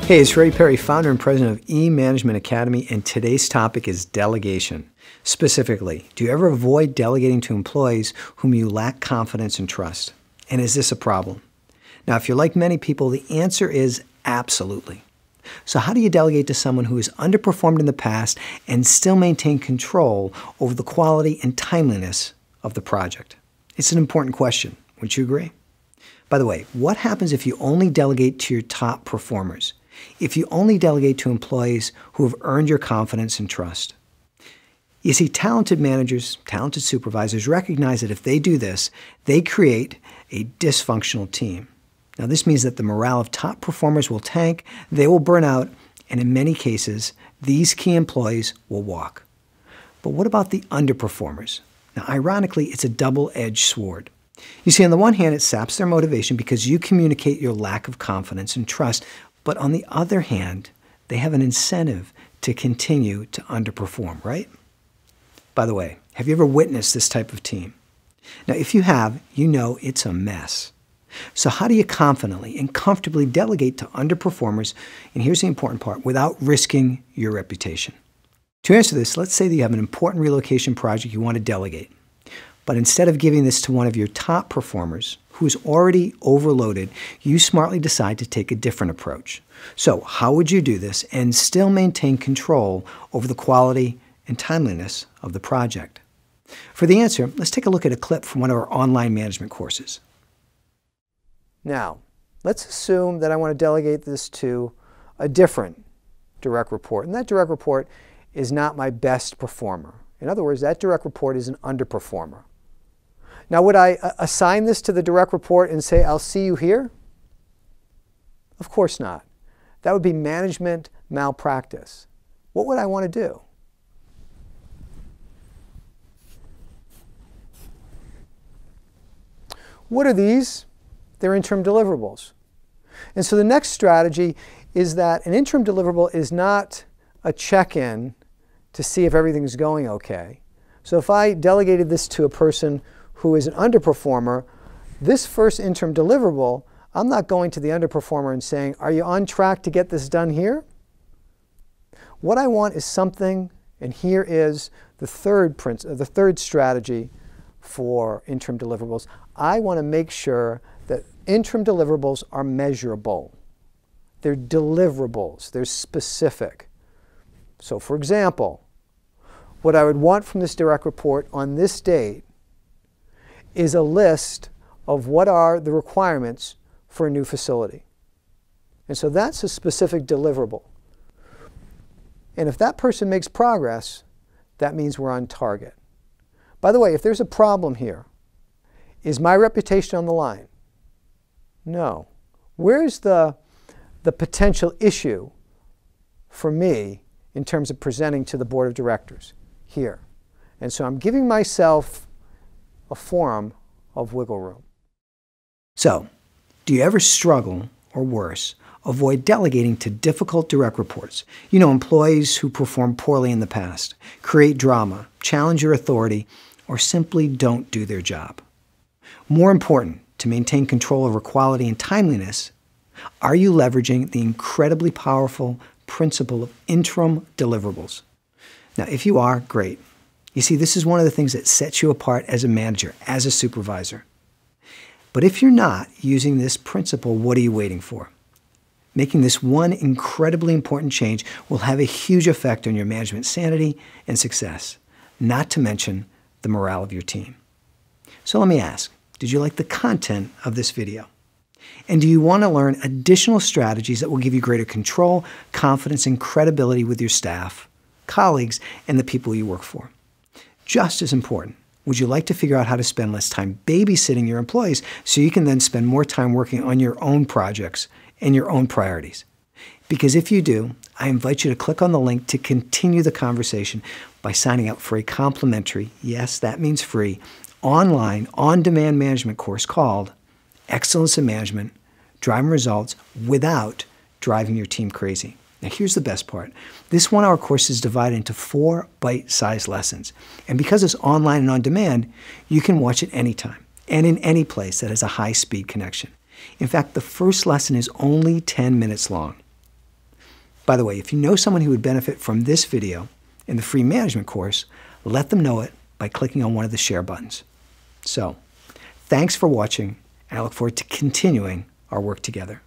Hey, it's Ray Perry, founder and president of eManagement Academy, and today's topic is delegation. Specifically, do you ever avoid delegating to employees whom you lack confidence and trust? And is this a problem? Now, if you're like many people, the answer is absolutely. So how do you delegate to someone who has underperformed in the past and still maintain control over the quality and timeliness of the project? It's an important question. Would you agree? By the way, what happens if you only delegate to your top performers? If you only delegate to employees who have earned your confidence and trust? You see, talented managers, talented supervisors recognize that if they do this, they create a dysfunctional team. Now, this means that the morale of top performers will tank, they will burn out, and in many cases, these key employees will walk. But what about the underperformers? Now, ironically, it's a double-edged sword. You see, on the one hand, it saps their motivation because you communicate your lack of confidence and trust, but on the other hand, they have an incentive to continue to underperform, right? By the way, have you ever witnessed this type of team? Now, if you have, you know it's a mess. So how do you confidently and comfortably delegate to underperformers, and here's the important part, without risking your reputation? To answer this, let's say that you have an important relocation project you want to delegate. But instead of giving this to one of your top performers, who is already overloaded, you smartly decide to take a different approach. So how would you do this and still maintain control over the quality and timeliness of the project? For the answer, let's take a look at a clip from one of our online management courses. Now, let's assume that I want to delegate this to a different direct report, and that direct report is not my best performer. In other words, that direct report is an underperformer. Now, would I assign this to the direct report and say, I'll see you here? Of course not. That would be management malpractice. What would I want to do? What are these? They're interim deliverables. And so the next strategy is that an interim deliverable is not a check-in to see if everything's going okay. So if I delegated this to a person who is an underperformer, this first interim deliverable, I'm not going to the underperformer and saying, are you on track to get this done here? What I want is something, and here is the third strategy for interim deliverables. I want to make sure that interim deliverables are measurable. They're deliverables. They're specific. So for example, what I would want from this direct report on this date is a list of what are the requirements for a new facility. And so that's a specific deliverable. And if that person makes progress, that means we're on target. By the way, if there's a problem here, is my reputation on the line? No. Where's the potential issue for me in terms of presenting to the board of directors? Here. And so I'm giving myself a forum of wiggle room. So, do you ever struggle, or worse, avoid delegating to difficult direct reports? You know, employees who perform poorly in the past, create drama, challenge your authority, or simply don't do their job. More important, to maintain control over quality and timeliness, are you leveraging the incredibly powerful principle of interim deliverables? Now, if you are, great. You see, this is one of the things that sets you apart as a manager, as a supervisor. But if you're not using this principle, what are you waiting for? Making this one incredibly important change will have a huge effect on your management sanity and success, not to mention the morale of your team. So let me ask, did you like the content of this video? And do you want to learn additional strategies that will give you greater control, confidence, and credibility with your staff, colleagues, and the people you work for? Just as important, would you like to figure out how to spend less time babysitting your employees so you can then spend more time working on your own projects and your own priorities? Because if you do, I invite you to click on the link to continue the conversation by signing up for a complimentary, yes, that means free, online, on-demand management course called Excellence in Management, Driving Results Without Driving Your Team Crazy. Now here's the best part. This one-hour course is divided into 4 bite-sized lessons. And because it's online and on demand, you can watch it anytime and in any place that has a high-speed connection. In fact, the first lesson is only 10 minutes long. By the way, if you know someone who would benefit from this video in the free management course, let them know it by clicking on one of the share buttons. So, thanks for watching, and I look forward to continuing our work together.